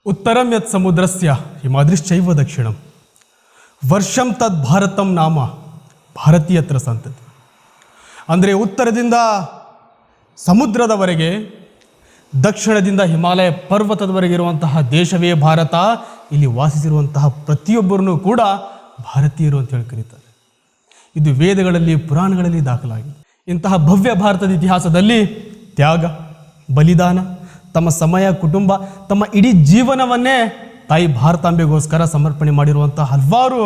उत्तरम यत् समुद्रस्य हिमाद्रिश्चैव दक्षिणम ವರ್ಷಂ ತದ್ ಭಾರತಂ ನಾಮ ಭಾರತೀಯತ್ರ ಸಂತತಿ. ಅಂದರೆ ಉತ್ತರದಿಂದ ಸಮುದ್ರದವರೆಗೆ, ದಕ್ಷಿಣದಿಂದ ಹಿಮಾಲಯ ಪರ್ವತದವರೆಗೆ ಇರುವಂತಹ ದೇಶವೇ ಭಾರತ. ಇಲ್ಲಿ ವಾಸಿಸಿರುವಂತಹ ಪ್ರತಿಯೊಬ್ಬರನ್ನು ಕೂಡ ಭಾರತೀಯರು ಅಂತ ಹೇಳಿ ಕರೀತಾರೆ. ಇದು ವೇದಗಳಲ್ಲಿ, ಪುರಾಣಗಳಲ್ಲಿ ದಾಖಲಾಗಿದೆ. ಇಂತಹ ಭವ್ಯ ಭಾರತದ ಇತಿಹಾಸದಲ್ಲಿ ತ್ಯಾಗ, ಬಲಿದಾನ, ತಮ್ಮ ಸಮಯ, ಕುಟುಂಬ, ತಮ್ಮ ಇಡೀ ಜೀವನವನ್ನೇ ತಾಯಿ ಭಾರತಾಂಬೆಗೋಸ್ಕರ ಸಮರ್ಪಣೆ ಮಾಡಿರುವಂತಹ ಹಲವಾರು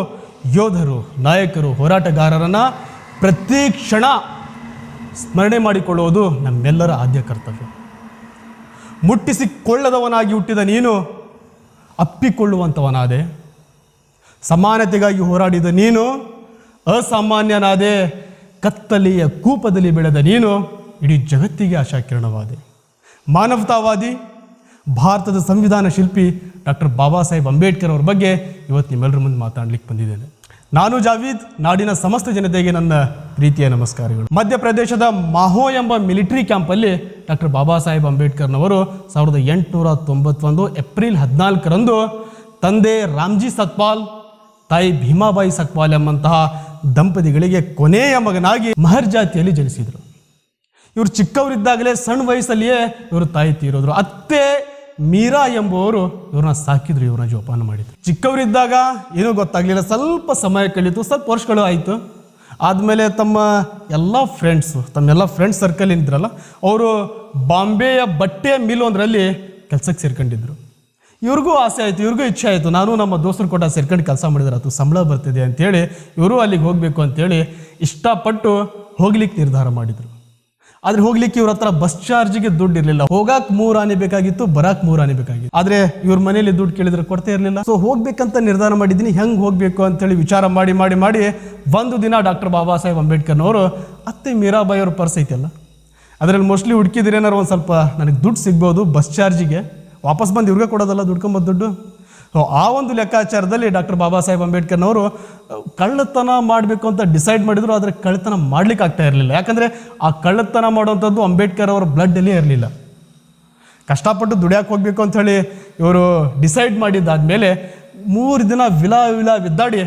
ಯೋಧರು, ನಾಯಕರು, ಹೋರಾಟಗಾರರನ್ನು ಪ್ರತಿ ಕ್ಷಣ ಸ್ಮರಣೆ ಮಾಡಿಕೊಳ್ಳುವುದು ನಮ್ಮೆಲ್ಲರ ಆದ್ಯ ಕರ್ತವ್ಯ. ಮುಟ್ಟಿಸಿಕೊಳ್ಳದವನಾಗಿ ಹುಟ್ಟಿದ ನೀನು ಅಪ್ಪಿಕೊಳ್ಳುವಂಥವನಾದೆ. ಸಮಾನತೆಗಾಗಿ ಹೋರಾಡಿದ ನೀನು ಅಸಾಮಾನ್ಯನಾದೆ. ಕತ್ತಲೆಯ ಕೂಪದಲ್ಲಿ ಬೆಳೆದ ನೀನು ಇಡೀ ಜಗತ್ತಿಗೆ ಆಶಾಕಿರಣವಾದೆ. ಮಾನವತಾವಾದಿ, ಭಾರತದ ಸಂವಿಧಾನ ಶಿಲ್ಪಿ ಡಾಕ್ಟರ್ ಬಾಬಾ ಸಾಹೇಬ್ ಅಂಬೇಡ್ಕರ್ ಅವ್ರ ಬಗ್ಗೆ ಇವತ್ತು ನಿಮ್ಮೆಲ್ಲರ ಮುಂದೆ ಮಾತಾಡಲಿಕ್ಕೆ ಬಂದಿದ್ದೇನೆ. ನಾನು ಜಾವೀದ್, ನಾಡಿನ ಸಮಸ್ತ ಜನತೆಗೆ ನನ್ನ ಪ್ರೀತಿಯ ನಮಸ್ಕಾರಗಳು. ಮಧ್ಯಪ್ರದೇಶದ ಮಾಹೋ ಎಂಬ military ಕ್ಯಾಂಪಲ್ಲಿ doctor Baba Saheb ಅಂಬೇಡ್ಕರ್ನವರು 1891 April 14ರಂದು ತಂದೆ ರಾಮ್ಜಿ ಸತ್ಪಾಲ್, ತಾಯಿ ಭೀಮಾಬಾಯಿ ಸತ್ಪಾಲ್ ಎಂಬಂತಹ ದಂಪತಿಗಳಿಗೆ ಕೊನೆಯ ಮಗನಾಗಿ ಮಹರ್ ಜಾತಿಯಲ್ಲಿ ಜನಿಸಿದರು. ಇವರು ಚಿಕ್ಕವರಿದ್ದಾಗಲೇ ಸಣ್ಣ ವಯಸ್ಸಲ್ಲಿಯೇ ಇವರು ತಾಯಿ ತೀರೋದ್ರು. ಅತ್ತೆ ಮೀರಾ ಎಂಬುವರು ಇವ್ರನ್ನ ಸಾಕಿದ್ರು, ಇವ್ರನ್ನ ಜೋಪಾನ ಮಾಡಿದ್ರು. ಚಿಕ್ಕವರಿದ್ದಾಗ ಏನೂ ಗೊತ್ತಾಗಲಿಲ್ಲ. ಸ್ವಲ್ಪ ಸಮಯ ಕಳೀತು, ಸ್ವಲ್ಪ ವರ್ಷಗಳು ಆಯಿತು. ಆದಮೇಲೆ ತಮ್ಮೆಲ್ಲ ಫ್ರೆಂಡ್ಸ್ ಸರ್ಕಲ್ ಏನಿದ್ರಲ್ಲ, ಅವರು ಬಾಂಬೆಯ ಬಟ್ಟೆ ಮಿಲ್ ಒಂದರಲ್ಲಿ ಕೆಲಸಕ್ಕೆ ಸೇರ್ಕೊಂಡಿದ್ರು. ಇವ್ರಿಗೂ ಆಸೆ ಆಯಿತು, ಇವ್ರಿಗೂ ಇಚ್ಛೆ ಆಯಿತು, ನಾನು ನಮ್ಮ ದೋಸ್ತರು ಕೂಡ ಸೇರ್ಕೊಂಡು ಕೆಲಸ ಮಾಡಿದ್ರೆ ಆಯ್ತು, ಸಂಬಳ ಬರ್ತಿದೆ ಅಂತೇಳಿ ಇವರು ಅಲ್ಲಿಗೆ ಹೋಗಬೇಕು ಅಂತೇಳಿ ಇಷ್ಟಪಟ್ಟು ಹೋಗ್ಲಿಕ್ಕೆ ನಿರ್ಧಾರ ಮಾಡಿದರು. ಆದರೆ ಹೋಗ್ಲಿಕ್ಕೆ ಇವ್ರ ಹತ್ರ ಬಸ್ ಚಾರ್ಜ್ಗೆ ದುಡ್ಡು ಇರಲಿಲ್ಲ. ಹೋಗಕ್ಕೆ 3 ಆನೆ ಬೇಕಾಗಿತ್ತು, ಬರಕ್ಕೆ 3 ಆನೆ ಬೇಕಾಗಿತ್ತು. ಆದರೆ ಇವ್ರ ಮನೇಲಿ ದುಡ್ಡು ಕೇಳಿದ್ರೆ ಕೊಡ್ತಾ ಇರಲಿಲ್ಲ. ಸೊ ಹೋಗ್ಬೇಕಂತ ನಿರ್ಧಾರ ಮಾಡಿದ್ದೀನಿ. ಹೆಂಗೆ ಹೋಗಬೇಕು ಅಂತೇಳಿ ವಿಚಾರ ಮಾಡಿ ಒಂದು ದಿನ ಡಾಕ್ಟರ್ ಬಾಬಾ ಸಾಹೇಬ್ ಅಂಬೇಡ್ಕರ್ನವರು ಅತ್ತೆ ಮೀರಾಬಾಯಿ ಅವ್ರ ಪರ್ಸ್ ಐತಲ್ಲ, ಅದರಲ್ಲಿ ಮೋಸ್ಟ್ಲಿ ಹುಡುಕಿದ್ರೆ ಏನಾರು ಒಂದು ಸ್ವಲ್ಪ ನನಗೆ ದುಡ್ಡು ಸಿಗ್ಬೋದು ಬಸ್ ಚಾರ್ಜಿಗೆ, ವಾಪಸ್ ಬಂದು ಇವ್ರಿಗೆ ಕೊಡೋದಲ್ಲ ದುಡ್ಕೊಂಬದ್ದು ದುಡ್ಡು. ಸೊ ಆ ಒಂದು ಲೆಕ್ಕಾಚಾರದಲ್ಲಿ ಡಾಕ್ಟರ್ ಬಾಬಾ ಸಾಹೇಬ್ ಅಂಬೇಡ್ಕರ್ನವರು ಕಳ್ಳತನ ಮಾಡಬೇಕು ಅಂತ ಡಿಸೈಡ್ ಮಾಡಿದ್ರು. ಆದರೆ ಕಳ್ಳತನ ಮಾಡ್ಲಿಕ್ಕೆ ಆಗ್ತಾ ಇರಲಿಲ್ಲ. ಯಾಕಂದರೆ ಆ ಕಳ್ಳತನ ಮಾಡುವಂಥದ್ದು ಅಂಬೇಡ್ಕರ್ ಅವರ ಬ್ಲಡ್ಡಲ್ಲೇ ಇರಲಿಲ್ಲ. ಕಷ್ಟಪಟ್ಟು ದುಡಿಯೋಕೆ ಹೋಗಬೇಕು ಅಂಥೇಳಿ ಇವರು ಡಿಸೈಡ್ ಮಾಡಿದ್ದಾದಮೇಲೆ 3 ದಿನ ವಿದ್ದಾಡಿ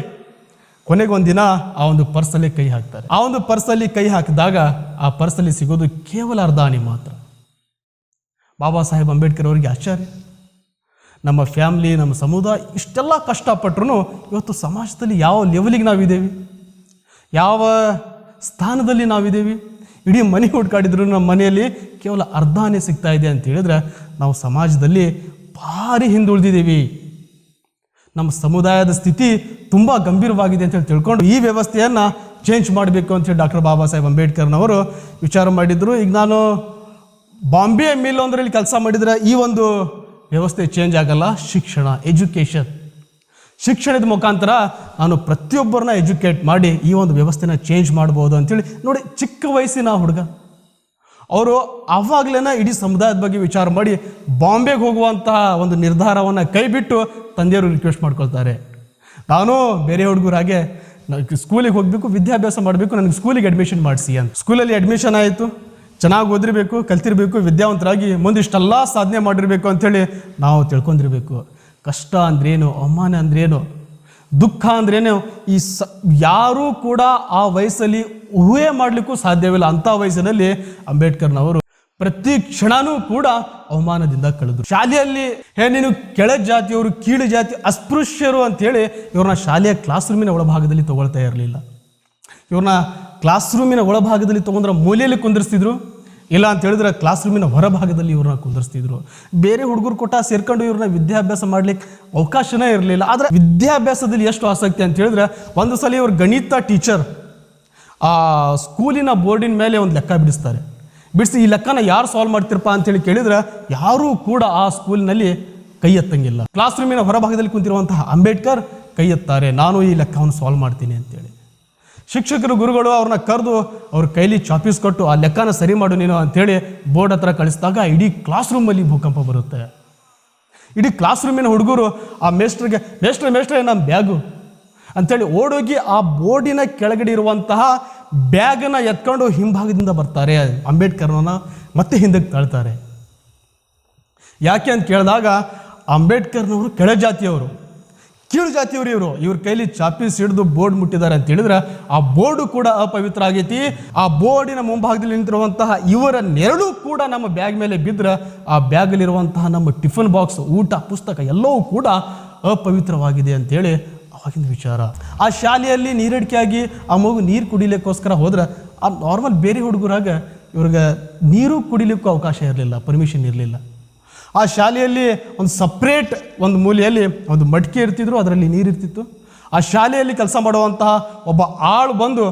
ಕೊನೆಗೆ ಒಂದಿನ ಆ ಒಂದು ಪರ್ಸಲ್ಲಿ ಕೈ ಹಾಕ್ತಾರೆ. ಆ ಒಂದು ಪರ್ಸಲ್ಲಿ ಕೈ ಹಾಕಿದಾಗ ಆ ಪರ್ಸಲ್ಲಿ ಸಿಗೋದು ಕೇವಲ ಅರ್ಧ ಆನೆ ಮಾತ್ರ. ಬಾಬಾ ಸಾಹೇಬ್ ಅಂಬೇಡ್ಕರ್ ಅವರಿಗೆ ಆಶ್ಚರ್ಯ. ನಮ್ಮ ಫ್ಯಾಮ್ಲಿ, ನಮ್ಮ ಸಮುದಾಯ ಇಷ್ಟೆಲ್ಲ ಕಷ್ಟಪಟ್ಟರು ಇವತ್ತು ಸಮಾಜದಲ್ಲಿ ಯಾವ ಲೆವೆಲಿಗೆ ನಾವಿದ್ದೇವೆ, ಯಾವ ಸ್ಥಾನದಲ್ಲಿ ನಾವಿದ್ದೇವೆ. ಇಡೀ ಮನೆ ಹುಡ್ಕಾಡಿದ್ರು ನಮ್ಮ ಮನೆಯಲ್ಲಿ ಕೇವಲ ಅರ್ಧ ಆನೆ ಸಿಗ್ತಾ ಇದೆ ಅಂತ ಹೇಳಿದ್ರೆ ನಾವು ಸಮಾಜದಲ್ಲಿ ಭಾರಿ ಹಿಂದುಳಿದಿದ್ದೀವಿ. ನಮ್ಮ ಸಮುದಾಯದ ಸ್ಥಿತಿ ತುಂಬ ಗಂಭೀರವಾಗಿದೆ ಅಂತೇಳಿ ತಿಳ್ಕೊಂಡು ಈ ವ್ಯವಸ್ಥೆಯನ್ನು ಚೇಂಜ್ ಮಾಡಬೇಕು ಅಂತೇಳಿ ಡಾಕ್ಟರ್ ಬಾಬಾ ಸಾಹೇಬ್ ಅಂಬೇಡ್ಕರ್ನವರು ವಿಚಾರ ಮಾಡಿದರು. ಈಗ ನಾನು ಬಾಂಬೆ ಮಿಲ್ ಒಂದರಲ್ಲಿ ಕೆಲಸ ಮಾಡಿದರೆ ಈ ಒಂದು ವ್ಯವಸ್ಥೆ ಚೇಂಜ್ ಆಗಲ್ಲ. ಶಿಕ್ಷಣದ ಮುಖಾಂತರ ನಾನು ಪ್ರತಿಯೊಬ್ಬರನ್ನ ಎಜುಕೇಟ್ ಮಾಡಿ ಈ ಒಂದು ವ್ಯವಸ್ಥೆನ ಚೇಂಜ್ ಮಾಡ್ಬೋದು ಅಂತೇಳಿ ನೋಡಿ, ಚಿಕ್ಕ ವಯಸ್ಸಿನ ಹುಡುಗ ಅವರು ಆವಾಗಲೇ ಇಡೀ ಸಮುದಾಯದ ಬಗ್ಗೆ ವಿಚಾರ ಮಾಡಿ ಬಾಂಬೆಗೆ ಹೋಗುವಂತಹ ಒಂದು ನಿರ್ಧಾರವನ್ನು ಕೈ ಬಿಟ್ಟು ತಂದೆಯವರು ರಿಕ್ವೆಸ್ಟ್ ಮಾಡ್ಕೊಳ್ತಾರೆ. ನಾನು ಬೇರೆ ಹುಡುಗರಾಗೆ ಸ್ಕೂಲಿಗೆ ಹೋಗಬೇಕು, ವಿದ್ಯಾಭ್ಯಾಸ ಮಾಡಬೇಕು, ನನಗೆ ಸ್ಕೂಲಿಗೆ ಅಡ್ಮಿಷನ್ ಮಾಡಿಸಿ ಅಂತ. ಸ್ಕೂಲಲ್ಲಿ ಅಡ್ಮಿಷನ್ ಆಯಿತು. ಚೆನ್ನಾಗಿ ಓದಿರಬೇಕು, ಕಲ್ತಿರಬೇಕು, ವಿದ್ಯಾವಂತರಾಗಿ ಮುಂದಿಷ್ಟೆಲ್ಲ ಸಾಧನೆ ಮಾಡಿರಬೇಕು ಅಂಥೇಳಿ ನಾವು ತಿಳ್ಕೊಂಡಿರಬೇಕು. ಕಷ್ಟ ಅಂದ್ರೇನು, ಅವಮಾನ ಅಂದ್ರೇನು, ದುಃಖ ಅಂದ್ರೇನು ಯಾರೂ ಕೂಡ ಆ ವಯಸ್ಸಲ್ಲಿ ಊಹೆ ಮಾಡಲಿಕ್ಕೂ ಸಾಧ್ಯವಿಲ್ಲ. ಅಂಥ ವಯಸ್ಸಿನಲ್ಲಿ ಅಂಬೇಡ್ಕರ್ನವರು ಪ್ರತಿ ಕ್ಷಣನೂ ಕೂಡ ಅವಮಾನದಿಂದ ಕಳೆದರು. ಶಾಲೆಯಲ್ಲಿ ನೀನು ಕೆಳ ಜಾತಿಯವರು, ಕೀಳು ಜಾತಿ, ಅಸ್ಪೃಶ್ಯರು ಅಂಥೇಳಿ ಇವ್ರನ್ನ ಶಾಲೆಯ ಕ್ಲಾಸ್ ರೂಮಿನ ಒಳಭಾಗದಲ್ಲಿ ತೊಗೊಳ್ತಾ ಇರಲಿಲ್ಲ. ಇವ್ರನ್ನ ಕ್ಲಾಸ್ ರೂಮಿನ ಒಳಭಾಗದಲ್ಲಿ ತೊಗೊಂಡ್ರೆ ಮೂಲೆಯಲ್ಲಿ ಕುಂದಿರ್ಸ್ತಿದ್ರು, ಇಲ್ಲ ಅಂತ ಹೇಳಿದ್ರೆ ಕ್ಲಾಸ್ ರೂಮಿನ ಹೊರಭಾಗದಲ್ಲಿ ಇವ್ರನ್ನ ಕುಂದಿರ್ಸ್ತಿದ್ರು. ಬೇರೆ ಹುಡುಗರು ಕೊಟ್ಟ ಸೇರ್ಕೊಂಡು ಇವ್ರನ್ನ ವಿದ್ಯಾಭ್ಯಾಸ ಮಾಡ್ಲಿಕ್ಕೆ ಅವಕಾಶನೇ ಇರಲಿಲ್ಲ. ಆದರೆ ವಿದ್ಯಾಭ್ಯಾಸದಲ್ಲಿ ಎಷ್ಟು ಆಸಕ್ತಿ ಅಂತ ಹೇಳಿದ್ರೆ ಒಂದು ಸಲ ಇವ್ರ ಗಣಿತ ಟೀಚರ್ ಆ ಸ್ಕೂಲಿನ ಬೋರ್ಡಿನ ಮೇಲೆ ಒಂದು ಲೆಕ್ಕ ಬಿಡಿಸಿ ಈ ಲೆಕ್ಕನ ಯಾರು ಸಾಲ್ವ್ ಮಾಡ್ತಿರಪ್ಪ ಅಂತೇಳಿ ಕೇಳಿದ್ರೆ ಯಾರೂ ಕೂಡ ಆ ಸ್ಕೂಲಿನಲ್ಲಿ ಕೈ ಎತ್ತಂಗಿಲ್ಲ. ಕ್ಲಾಸ್ ರೂಮಿನ ಹೊರಭಾಗದಲ್ಲಿ ಕುಂತಿರುವಂತಹ ಅಂಬೇಡ್ಕರ್ ಕೈ ಎತ್ತಾರೆ, ನಾನು ಈ ಲೆಕ್ಕವನ್ನು ಸಾಲ್ವ್ ಮಾಡ್ತೀನಿ ಅಂತೇಳಿ. ಶಿಕ್ಷಕರು, ಗುರುಗಳು ಅವ್ರನ್ನ ಕರೆದು ಅವ್ರ ಕೈಲಿ ಚಾಪೀಸ್ ಕೊಟ್ಟು ಆ ಲೆಕ್ಕನ ಸರಿ ಮಾಡು ನೀನು ಅಂಥೇಳಿ ಬೋರ್ಡ್ ಹತ್ರ ಕಳಿಸಿದಾಗ ಇಡೀ ಕ್ಲಾಸ್ ರೂಮಲ್ಲಿ ಭೂಕಂಪ ಬರುತ್ತೆ. ಇಡೀ ಕ್ಲಾಸ್ ರೂಮಿನ ಹುಡುಗರು ಆ ಮೇಸ್ಟ್ರೆ ನಮ್ಮ ಬ್ಯಾಗು ಅಂಥೇಳಿ ಓಡೋಗಿ ಆ ಬೋರ್ಡಿನ ಕೆಳಗಡೆ ಇರುವಂತಹ ಬ್ಯಾಗನ್ನು ಎತ್ಕೊಂಡು ಹಿಂಭಾಗದಿಂದ ಬರ್ತಾರೆ. ಅಂಬೇಡ್ಕರ್ನ ಮತ್ತೆ ಹಿಂದಕ್ಕೆ ತಳ್ತಾರೆ. ಯಾಕೆ ಅಂತ ಕೇಳಿದಾಗ ಅಂಬೇಡ್ಕರ್ನವರು ಕೆಳ ಜಾತಿಯವರು, ಕೀಳು ಜಾತಿಯವರು. ಇವ್ರ ಕೈಲಿ ಚಾಪೀಸ್ ಹಿಡಿದು ಬೋರ್ಡ್ ಮುಟ್ಟಿದ್ದಾರೆ ಅಂತ ಹೇಳಿದ್ರೆ ಆ ಬೋರ್ಡು ಕೂಡ ಅಪವಿತ್ರ ಆಗೈತಿ. ಆ ಬೋರ್ಡಿನ ಮುಂಭಾಗದಲ್ಲಿ ನಿಂತಿರುವಂತಹ ಇವರ ನೆರಳು ಕೂಡ ನಮ್ಮ ಬ್ಯಾಗ್ ಮೇಲೆ ಬಿದ್ದರೆ ಆ ಬ್ಯಾಗಲ್ಲಿರುವಂತಹ ನಮ್ಮ ಟಿಫನ್ ಬಾಕ್ಸ್, ಊಟ, ಪುಸ್ತಕ ಎಲ್ಲವೂ ಕೂಡ ಅಪವಿತ್ರವಾಗಿದೆ ಅಂತೇಳಿ ಅವಾಗಿನ ವಿಚಾರ. ಆ ಶಾಲೆಯಲ್ಲಿ ನೀರಡಿಕೆಯಾಗಿ ಆ ಮಗು ನೀರು ಕುಡಿಲಿಕ್ಕೋಸ್ಕರ ಹೋದ್ರೆ ಆ ನಾರ್ಮಲ್ ಬೇರೆ ಹುಡುಗರಾಗ ಇವ್ರಿಗೆ ನೀರು ಕುಡಿಲಿಕ್ಕೂ ಅವಕಾಶ ಇರಲಿಲ್ಲ, ಪರ್ಮಿಷನ್ ಇರಲಿಲ್ಲ. ಆ ಶಾಲೆಯಲ್ಲಿ ಒಂದು ಸಪ್ರೇಟ್ ಒಂದು ಮೂಲೆಯಲ್ಲಿ ಒಂದು ಮಡಿಕೆ ಇರ್ತಿದ್ರು, ಅದರಲ್ಲಿ ನೀರು ಇರ್ತಿತ್ತು. ಆ ಶಾಲೆಯಲ್ಲಿ ಕೆಲಸ ಮಾಡುವಂತಹ ಒಬ್ಬ ಆಳು ಬಂದು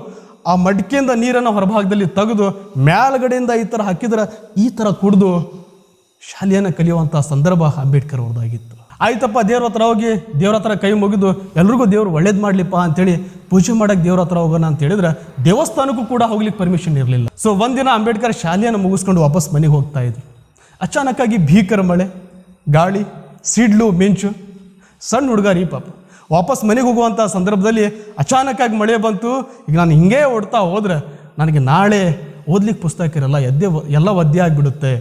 ಆ ಮಡಿಕೆಯಿಂದ ನೀರನ್ನು ಹೊರಭಾಗದಲ್ಲಿ ತೆಗೆದು ಮೇಲ್ಗಡೆಯಿಂದ ಈ ಥರ ಹಾಕಿದ್ರೆ ಈ ಥರ ಕುಡಿದು ಶಾಲೆಯನ್ನು ಕಲಿಯುವಂಥ ಸಂದರ್ಭ ಅಂಬೇಡ್ಕರ್ ಅವ್ರದ್ದಾಗಿತ್ತು. ಆಯ್ತಪ್ಪ, ದೇವ್ರ ಹತ್ರ ಹೋಗಿ ದೇವ್ರ ಹತ್ರ ಕೈ ಮುಗಿದು ಎಲ್ರಿಗೂ ದೇವ್ರು ಒಳ್ಳೇದು ಮಾಡಲಿಪ್ಪ ಅಂತೇಳಿ ಪೂಜೆ ಮಾಡೋಕ್ಕೆ ದೇವ್ರ ಹತ್ರ ಹೋಗೋಣ ಅಂತ ಹೇಳಿದ್ರೆ ದೇವಸ್ಥಾನಕ್ಕೂ ಕೂಡ ಹೋಗ್ಲಿಕ್ಕೆ ಪರ್ಮಿಷನ್ ಇರಲಿಲ್ಲ. ಸೊ ಒಂದಿನ ಅಂಬೇಡ್ಕರ್ ಶಾಲೆಯನ್ನು ಮುಗಿಸ್ಕೊಂಡು ವಾಪಸ್ ಮನೆಗೆ ಹೋಗ್ತಾ ಇದ್ರು. ಅಚಾನಕ್ಕಾಗಿ ಭೀಕರ ಮಳೆ, ಗಾಳಿ, ಸಿಡ್ಲು, ಮಿಂಚು. ಸಣ್ಣ ಹುಡುಗ ರೀ ಪಾಪ, ವಾಪಸ್ ಮನೆಗೆ ಹೋಗುವಂಥ ಸಂದರ್ಭದಲ್ಲಿ ಅಚಾನಕ್ಕಾಗಿ ಮಳೆ ಬಂತು. ಈಗ ನಾನು ಹಿಂಗೇ ಓಡ್ತಾ ಹೋದ್ರೆ ನನಗೆ ನಾಳೆ ಓದ್ಲಿಕ್ಕೆ ಪುಸ್ತಕ ಇರಲ್ಲ, ಎಲ್ಲ ಒದ್ದೆ ಆಗಿಬಿಡುತ್ತೆ.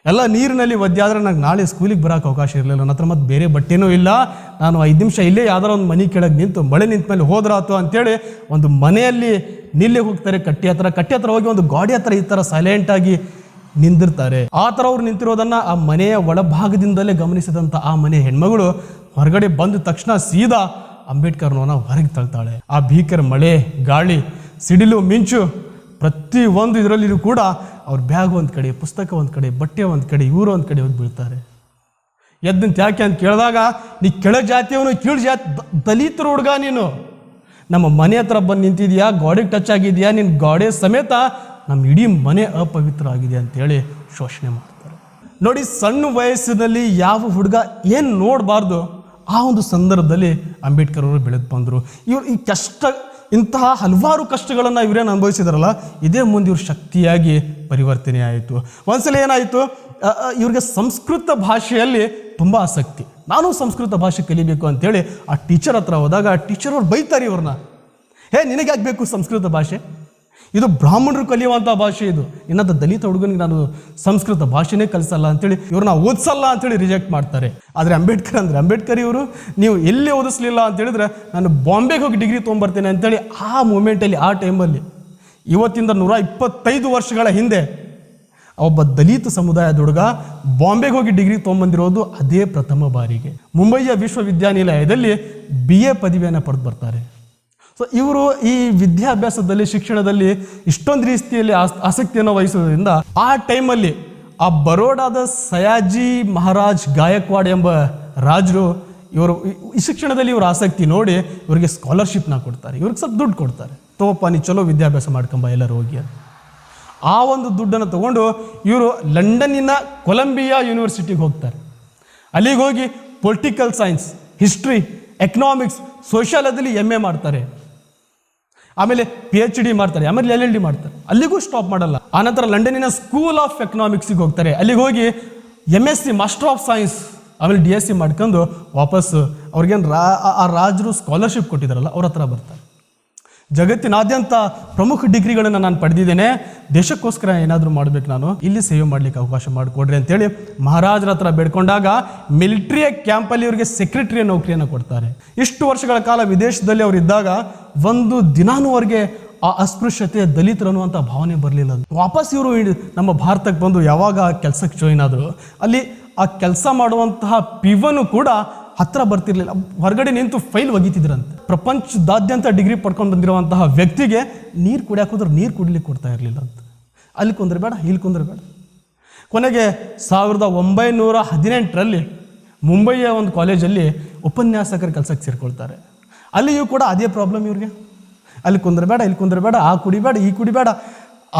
ಎಲ್ಲ ನೀರಿನಲ್ಲಿ ಒದ್ದೆ ಆದರೆ ನನಗೆ ನಾಳೆ ಸ್ಕೂಲಿಗೆ ಬರೋಕ್ಕೆ ಅವಕಾಶ ಇರಲಿಲ್ಲ. ನನ್ನ ಹತ್ರ ಮತ್ತು ಬೇರೆ ಬಟ್ಟೆನೂ ಇಲ್ಲ. ನಾನು 5 ನಿಮಿಷ ಇಲ್ಲೇ ಯಾವ್ದಾರ ಒಂದು ಮನೆ ಕೆಳಗೆ ನಿಂತು ಮಳೆ ನಿಂತ ಮೇಲೆ ಹೋದ್ರಾತು ಅಂತೇಳಿ ಒಂದು ಮನೆಯಲ್ಲಿ ನಿಲ್ಲೇ ಹೋಗ್ತಾರೆ. ಕಟ್ಟಿ ಹತ್ರ ಹೋಗಿ ಒಂದು ಗಾಡಿ ಹತ್ರ ಈ ಥರ ಸೈಲೆಂಟಾಗಿ ನಿಂದಿರ್ತಾರೆ. ಆ ಥರ ಅವ್ರು ನಿಂತಿರೋದನ್ನು ಆ ಮನೆಯ ಒಳಭಾಗದಿಂದಲೇ ಗಮನಿಸಿದಂಥ ಆ ಮನೆ ಹೆಣ್ಮಗಳು ಹೊರಗಡೆ ಬಂದ ತಕ್ಷಣ ಸೀದಾ ಅಂಬೇಡ್ಕರ್ನವನ್ನ ಹೊರಗೆ ತಳ್ತಾಳೆ. ಆ ಭೀಕರ ಮಳೆ, ಗಾಳಿ, ಸಿಡಿಲು, ಮಿಂಚು ಪ್ರತಿ ಒಂದು ಇದರಲ್ಲಿ ಕೂಡ ಅವ್ರ ಬ್ಯಾಗ್ ಒಂದು ಕಡೆ, ಪುಸ್ತಕ ಒಂದು ಕಡೆ, ಬಟ್ಟೆ ಒಂದು ಕಡೆ, ಇವರು ಒಂದು ಕಡೆ ಹೋಗಿ ಬೀಳ್ತಾರೆ. ಎದ್ದಂತ ಯಾಕೆ ಅಂತ ಕೇಳಿದಾಗ, ನೀ ಕೆಳ ಜಾತಿಯವನು, ಕೀಳು ಜಾತಿ ದಲಿತರು ಹುಡುಗ, ನೀನು ನಮ್ಮ ಮನೆ ಹತ್ರ ಬಂದು ನಿಂತಿದ್ಯಾ, ಗಾಡಿಗೆ ಟಚ್ ಆಗಿದೆಯಾ, ನಿನ್ನ ಗಾಡಿ ಸಮೇತ ನಮ್ಮ ಇಡೀ ಮನೆ ಅಪವಿತ್ರ ಆಗಿದೆ ಅಂತೇಳಿ ಶೋಷಣೆ ಮಾಡ್ತಾರೆ. ನೋಡಿ, ಸಣ್ಣ ವಯಸ್ಸಿನಲ್ಲಿ ಯಾವ ಹುಡುಗ ಏನು ನೋಡಬಾರ್ದು ಆ ಒಂದು ಸಂದರ್ಭದಲ್ಲಿ ಅಂಬೇಡ್ಕರ್ ಅವರು ಬೆಳೆದು ಬಂದರು. ಇವರು ಈ ಇಂತಹ ಹಲವಾರು ಕಷ್ಟಗಳನ್ನು ಇವರೇನು ಅನುಭವಿಸಿದಾರಲ್ಲ, ಇದೇ ಮುಂದೆ ಇವ್ರ ಶಕ್ತಿಯಾಗಿ ಪರಿವರ್ತನೆ ಆಯಿತು. ಒಂದ್ಸಲ ಏನಾಯಿತು, ಇವ್ರಿಗೆ ಸಂಸ್ಕೃತ ಭಾಷೆಯಲ್ಲಿ ತುಂಬ ಆಸಕ್ತಿ. ನಾನು ಸಂಸ್ಕೃತ ಭಾಷೆ ಕಲಿಬೇಕು ಅಂತೇಳಿ ಆ ಟೀಚರ್ ಹತ್ರ ಹೋದಾಗ ಆ ಟೀಚರ್ ಅವ್ರು ಬೈತಾರೆ ಇವ್ರನ್ನ. ನಿನಗೆ ಆಗಬೇಕು ಸಂಸ್ಕೃತ ಭಾಷೆ, ಇದು ಬ್ರಾಹ್ಮಣರು ಕಲಿಯುವಂಥ ಭಾಷೆ, ಇದು ಇನ್ನೊಂದು ದಲಿತ ಹುಡುಗನಿಗೆ ನಾನು ಸಂಸ್ಕೃತ ಭಾಷೆನೇ ಕಲಿಸಲ್ಲ ಅಂತೇಳಿ ಇವ್ರನ್ನ ಓದಿಸಲ್ಲ ಅಂತೇಳಿ ರಿಜೆಕ್ಟ್ ಮಾಡ್ತಾರೆ. ಆದರೆ ಅಂಬೇಡ್ಕರ್ ಇವರು, ನೀವು ಎಲ್ಲಿ ಓದಿಸ್ಲಿಲ್ಲ ಅಂತ ಹೇಳಿದ್ರೆ ನಾನು ಬಾಂಬೆಗೆ ಹೋಗಿ ಡಿಗ್ರಿ ತೊಗೊಂಬರ್ತೇನೆ ಅಂತೇಳಿ ಆ ಮೂಮೆಂಟಲ್ಲಿ, ಆ ಟೈಮಲ್ಲಿ, ಇವತ್ತಿಂದ 125 ವರ್ಷಗಳ ಹಿಂದೆ ಒಬ್ಬ ದಲಿತ ಸಮುದಾಯದ ಹುಡುಗ ಬಾಂಬೆಗೆ ಹೋಗಿ ಡಿಗ್ರಿ ತೊಗೊಂಬಂದಿರೋದು ಅದೇ ಪ್ರಥಮ ಬಾರಿಗೆ. ಮುಂಬಯಿಯ ವಿಶ್ವವಿದ್ಯಾನಿಲಯದಲ್ಲಿ BA ಪದವಿಯನ್ನು ಪಡೆದು ಬರ್ತಾರೆ. ಸೊ ಇವರು ಈ ವಿದ್ಯಾಭ್ಯಾಸದಲ್ಲಿ, ಶಿಕ್ಷಣದಲ್ಲಿ ಇಷ್ಟೊಂದು ರೀತಿಯಲ್ಲಿ ಆಸಕ್ತಿಯನ್ನು ವಹಿಸೋದ್ರಿಂದ ಆ ಟೈಮಲ್ಲಿ ಆ ಬರೋಡಾದ ಸಯಾಜಿ ಮಹಾರಾಜ್ ಗಾಯಕ್ವಾಡ್ ಎಂಬ ರಾಜರು ಇವರು ಈ ಶಿಕ್ಷಣದಲ್ಲಿ ಇವ್ರ ಆಸಕ್ತಿ ನೋಡಿ ಇವರಿಗೆ ಸ್ಕಾಲರ್ಶಿಪ್ನ ಕೊಡ್ತಾರೆ. ಇವ್ರಿಗೆ ಸ್ವಲ್ಪ ದುಡ್ಡು ಕೊಡ್ತಾರೆ, ತಗೋಪ್ಪ ನೀ ಚಲೋ ವಿದ್ಯಾಭ್ಯಾಸ ಮಾಡ್ಕೊಂಬ ಎಲ್ಲರೂ ಹೋಗಿ ಅಂತ. ಆ ಒಂದು ದುಡ್ಡನ್ನು ತಗೊಂಡು ಇವರು ಲಂಡನ್ನಿನ ಕೊಲಂಬಿಯಾ ಯೂನಿವರ್ಸಿಟಿಗೆ ಹೋಗ್ತಾರೆ. ಅಲ್ಲಿಗೆ ಹೋಗಿ ಪೊಲಿಟಿಕಲ್ ಸೈನ್ಸ್, ಹಿಸ್ಟ್ರಿ, ಎಕನಾಮಿಕ್ಸ್, ಸೋಷಿಯಾಲಜಿಲಿ MA ಮಾಡ್ತಾರೆ. ಆಮೇಲೆ PhD ಮಾಡ್ತಾರೆ, ಆಮೇಲೆ LLD ಮಾಡ್ತಾರೆ. ಅಲ್ಲಿಗೂ ಸ್ಟಾಪ್ ಮಾಡಲ್ಲ. ಆನಂತರ ಲಂಡನ್ನಿನ ಸ್ಕೂಲ್ ಆಫ್ ಎಕನಾಮಿಕ್ಸಿಗೆ ಹೋಗ್ತಾರೆ. ಅಲ್ಲಿಗೆ ಹೋಗಿ MSc ಮಾಸ್ಟರ್ ಆಫ್ ಸೈನ್ಸ್, ಆಮೇಲೆ DSc ಮಾಡ್ಕೊಂಡು ವಾಪಸ್ ಅವ್ರಿಗೇನು ಆ ರಾಜರು ಸ್ಕಾಲರ್ಶಿಪ್ ಕೊಟ್ಟಿದ್ದಾರಲ್ಲ ಅವ್ರ ಹತ್ರ ಬರ್ತಾರೆ. ಜಗತ್ತಿನಾದ್ಯಂತ ಪ್ರಮುಖ ಡಿಗ್ರಿಗಳನ್ನು ನಾನು ಪಡೆದಿದ್ದೇನೆ, ದೇಶಕ್ಕೋಸ್ಕರ ಏನಾದರೂ ಮಾಡಬೇಕು, ನಾನು ಇಲ್ಲಿ ಸೇವೆ ಮಾಡಲಿಕ್ಕೆ ಅವಕಾಶ ಮಾಡಿಕೊಡ್ರಿ ಅಂತೇಳಿ ಮಹಾರಾಜರ ಹತ್ರ ಬೇಡ್ಕೊಂಡಾಗ ಮಿಲಿಟ್ರಿಯ ಕ್ಯಾಂಪಲ್ಲಿ ಇವರಿಗೆ ಸೆಕ್ರೆಟರಿಯ ನೌಕರಿಯನ್ನು ಕೊಡ್ತಾರೆ. ಇಷ್ಟು ವರ್ಷಗಳ ಕಾಲ ವಿದೇಶದಲ್ಲಿ ಅವರು ಇದ್ದಾಗ ಒಂದು ದಿನಾನೂ ಅವರಿಗೆ ಆ ಅಸ್ಪೃಶ್ಯತೆ, ದಲಿತರು ಅನ್ನುವಂಥ ಭಾವನೆ ಬರಲಿಲ್ಲ. ವಾಪಸ್ ಇವರು ನಮ್ಮ ಭಾರತಕ್ಕೆ ಬಂದು ಯಾವಾಗ ಕೆಲಸಕ್ಕೆ ಜಾಯಿನ್ ಆದರು, ಅಲ್ಲಿ ಆ ಕೆಲಸ ಮಾಡುವಂತಹ ಪಿವನು ಕೂಡ ಹತ್ರ ಬರ್ತಿರ್ಲಿಲ್ಲ, ಹೊರಗಡೆ ನಿಂತು ಫೈಲ್ ಒಗಿತಿದ್ರಂತೆ. ಪ್ರಪಂಚದಾದ್ಯಂತ ಡಿಗ್ರಿ ಪಡ್ಕೊಂಡು ಬಂದಿರುವಂತಹ ವ್ಯಕ್ತಿಗೆ ನೀರು ಕುಡಿಯೋಕೆ ಹೋದ್ರೆ ನೀರು ಕುಡಿಲಿಕ್ಕೆ ಕೊಡ್ತಾ ಇರಲಿಲ್ಲ ಅಂತ. ಅಲ್ಲಿ ಕುಂದ್ರೆ ಬೇಡ, ಇಲ್ಲಿ ಕುಂದ್ರೆ ಬೇಡ. ಕೊನೆಗೆ 1918ರಲ್ಲಿ ಮುಂಬಯಿಯ ಒಂದು ಕಾಲೇಜಲ್ಲಿ ಉಪನ್ಯಾಸಕರ ಕೆಲಸಕ್ಕೆ ಸೇರಿಕೊಳ್ತಾರೆ. ಅಲ್ಲಿಯೂ ಕೂಡ ಅದೇ ಪ್ರಾಬ್ಲಮ್ ಇವ್ರಿಗೆ. ಅಲ್ಲಿ ಕುಂದ್ರೆ ಬೇಡ, ಇಲ್ಲಿ ಕುಂದ್ರೆ ಬೇಡ, ಆ ಕುಡಿಬೇಡ, ಈ ಕುಡಿಬೇಡ,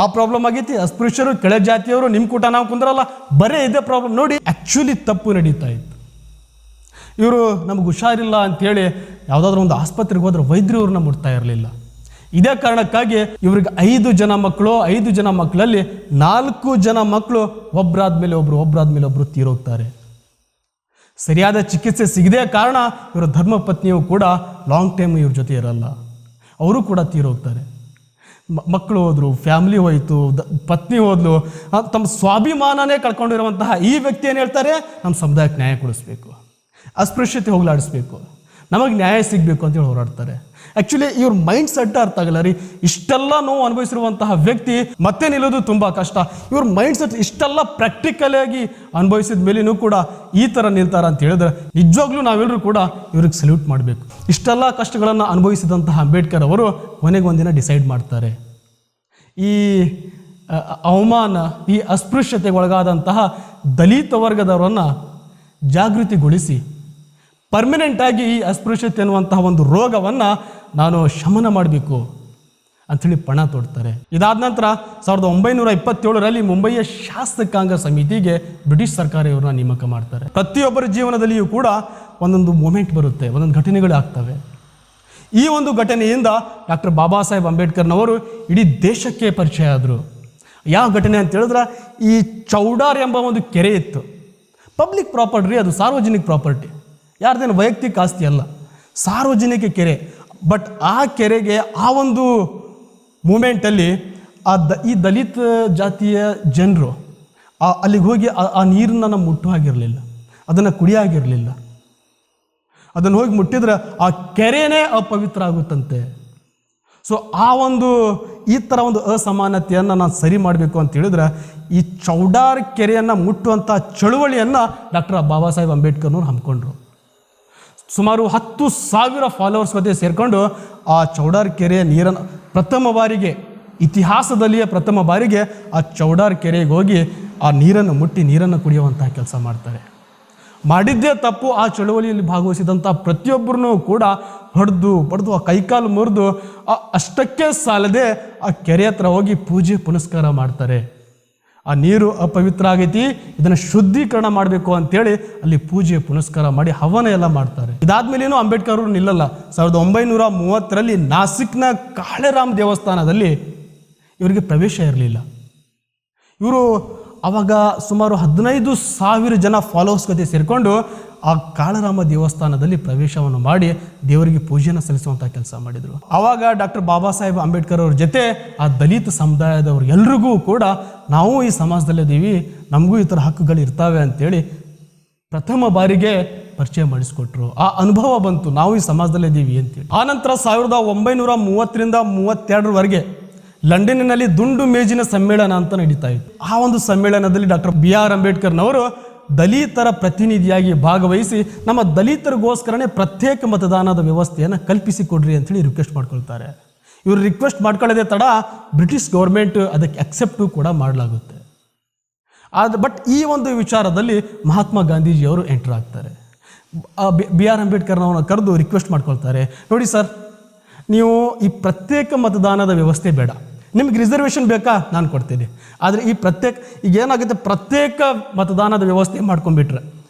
ಆ ಪ್ರಾಬ್ಲಮ್ ಆಗೈತಿ. ಅಸ್ಪೃಶ್ಯರು, ಕೆಳ ಜಾತಿಯವರು, ನಿಮ್ಮ ಕೂಟ ನಾವು ಕುಂದ್ರಲ್ಲ, ಬರೀ ಇದೇ ಪ್ರಾಬ್ಲಮ್. ನೋಡಿ, ಆ್ಯಕ್ಚುಲಿ ತಪ್ಪು ನಡೀತಾ ಇತ್ತು. ಇವರು ನಮ್ಗೆ ಹುಷಾರಿಲ್ಲ ಅಂಥೇಳಿ ಯಾವುದಾದ್ರೂ ಒಂದು ಆಸ್ಪತ್ರೆಗೆ ಹೋದ್ರೆ ವೈದ್ಯರು ಇವ್ರನ್ನ ಮುಟ್ತಾ ಇರಲಿಲ್ಲ. ಇದೇ ಕಾರಣಕ್ಕಾಗಿ ಇವ್ರಿಗೆ 5 ಜನ ಮಕ್ಕಳು, 5 ಜನ ಮಕ್ಕಳಲ್ಲಿ 4 ಜನ ಮಕ್ಕಳು ಒಬ್ಬರಾದ್ಮೇಲೆ ಒಬ್ಬರು ತೀರೋಗ್ತಾರೆ. ಸರಿಯಾದ ಚಿಕಿತ್ಸೆ ಸಿಗದೇ ಕಾರಣ ಇವರ ಧರ್ಮಪತ್ನಿಯು ಕೂಡ ಲಾಂಗ್ ಟೈಮ್ ಇವ್ರ ಜೊತೆ ಇರಲ್ಲ, ಅವರು ಕೂಡ ತೀರೋಗ್ತಾರೆ. ಮಕ್ಕಳು ಹೋದರು, ಫ್ಯಾಮಿಲಿ ಹೋಯಿತು, ಪತ್ನಿ ಹೋದ್ಲು, ತಮ್ಮ ಸ್ವಾಭಿಮಾನನೇ ಕಳ್ಕೊಂಡಿರುವಂತಹ ಈ ವ್ಯಕ್ತಿ ಏನು ಹೇಳ್ತಾರೆ, ನಮ್ಮ ಸಮುದಾಯಕ್ಕೆ ನ್ಯಾಯ ಕೊಡಿಸ್ಬೇಕು, ಅಸ್ಪೃಶ್ಯತೆ ಹೋಗಲಾಡಿಸ್ಬೇಕು, ನಮಗೆ ನ್ಯಾಯ ಸಿಗಬೇಕು ಅಂತೇಳಿ ಹೋರಾಡ್ತಾರೆ. ಆ್ಯಕ್ಚುಲಿ ಇವ್ರ ಮೈಂಡ್ ಸೆಟ್ ಅರ್ಥ ಆಗಲ್ಲ ರೀ. ಇಷ್ಟೆಲ್ಲ ನೋವು ಅನುಭವಿಸಿರುವಂತಹ ವ್ಯಕ್ತಿ ಮತ್ತೆ ನಿಲ್ಲೋದು ತುಂಬ ಕಷ್ಟ. ಇವ್ರ ಮೈಂಡ್ ಸೆಟ್ ಇಷ್ಟೆಲ್ಲ ಪ್ರಾಕ್ಟಿಕಲಾಗಿ ಅನುಭವಿಸಿದ ಮೇಲೇನೂ ಕೂಡ ಈ ಥರ ನಿಲ್ತಾರ ಅಂತ ಹೇಳಿದ್ರೆ ನಿಜವಾಗ್ಲೂ ನಾವೆಲ್ಲರೂ ಕೂಡ ಇವ್ರಿಗೆ ಸಲ್ಯೂಟ್ ಮಾಡಬೇಕು. ಇಷ್ಟೆಲ್ಲ ಕಷ್ಟಗಳನ್ನು ಅನುಭವಿಸಿದಂತಹ ಅಂಬೇಡ್ಕರ್ ಅವರು ಕೊನೆಗೆ ಒಂದಿನ ಡಿಸೈಡ್ ಮಾಡ್ತಾರೆ, ಈ ಅವಮಾನ, ಈ ಅಸ್ಪೃಶ್ಯತೆಗೆ ಒಳಗಾದಂತಹ ದಲಿತ ವರ್ಗದವರನ್ನು ಜಾಗೃತಿಗೊಳಿಸಿ ಪರ್ಮನೆಂಟಾಗಿ ಈ ಅಸ್ಪೃಶ್ಯತೆ ಅನ್ನುವಂತಹ ಒಂದು ರೋಗವನ್ನು ನಾನು ಶಮನ ಮಾಡಬೇಕು ಅಂಥೇಳಿ ಪಣ ತೊಡ್ತಾರೆ. ಇದಾದ ನಂತರ 1927ರಲ್ಲಿ ಮುಂಬಯಿಯ ಶಾಸಕಾಂಗ ಸಮಿತಿಗೆ ಬ್ರಿಟಿಷ್ ಸರ್ಕಾರ ಇವ್ರನ್ನ ನೇಮಕ ಮಾಡ್ತಾರೆ. ಪ್ರತಿಯೊಬ್ಬರ ಜೀವನದಲ್ಲಿಯೂ ಕೂಡ ಒಂದೊಂದು ಮೂಮೆಂಟ್ ಬರುತ್ತೆ, ಒಂದೊಂದು ಘಟನೆಗಳು ಆಗ್ತವೆ. ಈ ಒಂದು ಘಟನೆಯಿಂದ ಡಾಕ್ಟರ್ ಬಾಬಾ ಸಾಹೇಬ್ ಅಂಬೇಡ್ಕರ್ನವರು ಇಡೀ ದೇಶಕ್ಕೆ ಪರಿಚಯ ಆದರು. ಯಾವ ಘಟನೆ ಅಂತ ಹೇಳಿದ್ರೆ, ಈ ಚೌಡಾರ್ ಎಂಬ ಒಂದು ಕೆರೆ ಇತ್ತು, ಪಬ್ಲಿಕ್ ಪ್ರಾಪರ್ಟಿ, ಅದು ಸಾರ್ವಜನಿಕ ಪ್ರಾಪರ್ಟಿ, ಯಾರ್ದೇನು ವೈಯಕ್ತಿಕ ಆಸ್ತಿ ಅಲ್ಲ, ಸಾರ್ವಜನಿಕ ಕೆರೆ. ಬಟ್ ಆ ಕೆರೆಗೆ ಆ ಒಂದು ಮೂಮೆಂಟಲ್ಲಿ ಈ ದಲಿತ ಜಾತಿಯ ಜನರು ಅಲ್ಲಿಗೆ ಹೋಗಿ ಆ ನೀರನ್ನು ಮುಟ್ಟೋ ಆಗಿರಲಿಲ್ಲ, ಅದನ್ನು ಕುಡಿಯಾಗಿರಲಿಲ್ಲ. ಅದನ್ನು ಹೋಗಿ ಮುಟ್ಟಿದ್ರೆ ಆ ಕೆರೆನೇ ಅಪವಿತ್ರ ಆಗುತ್ತಂತೆ. ಸೊ ಈ ಥರ ಒಂದು ಅಸಮಾನತೆಯನ್ನು ನಾನು ಸರಿ ಮಾಡಬೇಕು ಅಂತ ಹೇಳಿದ್ರೆ ಈ ಚೌಡಾರ್ ಕೆರೆಯನ್ನು ಮುಟ್ಟುವಂಥ ಚಳುವಳಿಯನ್ನು ಡಾಕ್ಟರ್ ಬಾಬಾ ಸಾಹೇಬ್ ಅಂಬೇಡ್ಕರ್ನವ್ರು ಹಮ್ಮಿಕೊಂಡ್ರು. ಸುಮಾರು 10,000 ಫಾಲೋವರ್ಸ್ ಜೊತೆ ಸೇರಿಕೊಂಡು ಆ ಚೌಡಾರ್ ಕೆರೆಯ ನೀರನ್ನು ಪ್ರಥಮ ಬಾರಿಗೆ, ಇತಿಹಾಸದಲ್ಲಿಯೇ ಪ್ರಥಮ ಬಾರಿಗೆ ಆ ಚೌಡಾರ್ ಕೆರೆಗೆ ಹೋಗಿ ಆ ನೀರನ್ನು ಮುಟ್ಟಿ ನೀರನ್ನು ಕುಡಿಯುವಂತಹ ಕೆಲಸ ಮಾಡ್ತಾರೆ. ಮಾಡಿದ್ದೇ ತಪ್ಪು. ಆ ಚಳುವಳಿಯಲ್ಲಿ ಭಾಗವಹಿಸಿದಂಥ ಪ್ರತಿಯೊಬ್ಬರನ್ನೂ ಕೂಡ ಹೊಡೆದು ಆ ಕೈಕಾಲು ಮುರಿದು ಅಷ್ಟಕ್ಕೆ ಸಾಲದೆ ಆ ಕೆರೆ ಹತ್ರ ಹೋಗಿ ಪೂಜೆ ಪುನಸ್ಕಾರ ಮಾಡ್ತಾರೆ. ಆ ನೀರು ಅಪವಿತ್ರ ಆಗೈತಿ, ಇದನ್ನು ಶುದ್ಧೀಕರಣ ಮಾಡಬೇಕು ಅಂತೇಳಿ ಅಲ್ಲಿ ಪೂಜೆ ಪುನಸ್ಕಾರ ಮಾಡಿ ಹವನ ಎಲ್ಲ ಮಾಡ್ತಾರೆ. ಇದಾದ್ಮೇಲೇನು ಅಂಬೇಡ್ಕರ್ ಅವರು ನಿಲ್ಲಲ್ಲ. 1930ರಲ್ಲಿ ನಾಸಿಕ್ನ ಕಾಳೆರಾಮ್ ದೇವಸ್ಥಾನದಲ್ಲಿ ಇವರಿಗೆ ಪ್ರವೇಶ ಇರಲಿಲ್ಲ. ಇವರು ಆವಾಗ ಸುಮಾರು 15,000 ಜನ ಫಾಲೋವರ್ಸ್ ಜೊತೆ ಸೇರಿಕೊಂಡು ಆ ಕಾಳರಾಮ ದೇವಸ್ಥಾನದಲ್ಲಿ ಪ್ರವೇಶವನ್ನು ಮಾಡಿ ದೇವರಿಗೆ ಪೂಜೆಯನ್ನು ಸಲ್ಲಿಸುವಂಥ ಕೆಲಸ ಮಾಡಿದರು. ಆವಾಗ ಡಾಕ್ಟರ್ ಬಾಬಾ ಸಾಹೇಬ್ ಅಂಬೇಡ್ಕರ್ ಅವ್ರ ಜೊತೆ ಆ ದಲಿತ ಸಮುದಾಯದವರು ಎಲ್ರಿಗೂ ಕೂಡ ನಾವು ಈ ಸಮಾಜದಲ್ಲಿದ್ದೀವಿ, ನಮಗೂ ಈ ಥರ ಹಕ್ಕುಗಳು ಇರ್ತಾವೆ ಅಂತೇಳಿ ಪ್ರಥಮ ಬಾರಿಗೆ ಪರಿಚಯ ಮಾಡಿಸ್ಕೊಟ್ರು. ಆ ಅನುಭವ ಬಂತು, ನಾವು ಈ ಸಮಾಜದಲ್ಲಿದ್ದೀವಿ ಅಂತೇಳಿ. ಆನಂತರ 1930ರಿಂದ 32ರವರೆಗೆ ಲಂಡನ್ನಿನಲ್ಲಿ ದುಂಡು ಮೇಜಿನ ಸಮ್ಮೇಳನ ಅಂತ ನಡೀತಾ ಇತ್ತು. ಆ ಒಂದು ಸಮ್ಮೇಳನದಲ್ಲಿ ಡಾಕ್ಟರ್ BR ಅಂಬೇಡ್ಕರ್ನವರು ದಲಿತರ ಪ್ರತಿನಿಧಿಯಾಗಿ ಭಾಗವಹಿಸಿ ನಮ್ಮ ದಲಿತರಿಗೋಸ್ಕರನೇ ಪ್ರತ್ಯೇಕ ಮತದಾನದ ವ್ಯವಸ್ಥೆಯನ್ನು ಕಲ್ಪಿಸಿಕೊಡ್ರಿ ಅಂತೇಳಿ ರಿಕ್ವೆಸ್ಟ್ ಮಾಡ್ಕೊಳ್ತಾರೆ. ಇವರು ರಿಕ್ವೆಸ್ಟ್ ಮಾಡ್ಕೊಳ್ಳೋದೇ ತಡ ಬ್ರಿಟಿಷ್ ಗೌರ್ಮೆಂಟ್ ಅದಕ್ಕೆ ಅಕ್ಸೆಪ್ಟು ಕೂಡ ಮಾಡಲಾಗುತ್ತೆ. ಬಟ್ ಈ ಒಂದು ವಿಚಾರದಲ್ಲಿ ಮಹಾತ್ಮ ಗಾಂಧೀಜಿಯವರು ಎಂಟರ್ ಆಗ್ತಾರೆ. BR ಅಂಬೇಡ್ಕರ್ನವ್ರನ್ನ ಕರೆದು ರಿಕ್ವೆಸ್ಟ್ ಮಾಡ್ಕೊಳ್ತಾರೆ, ನೋಡಿ ಸರ್, ನೀವು ಈ ಪ್ರತ್ಯೇಕ ಮತದಾನದ ವ್ಯವಸ್ಥೆ ಬೇಡ, ನಿಮ್ಗೆ ರಿಸರ್ವೇಷನ್ ಬೇಕಾ, ನಾನು ಕೊಡ್ತೀನಿ. ಆದರೆ ಈಗ ಏನಾಗುತ್ತೆ, ಪ್ರತ್ಯೇಕ ಮತದಾನದ ವ್ಯವಸ್ಥೆ ಮಾಡ್ಕೊಂಡ್ಬಿಟ್ರೆ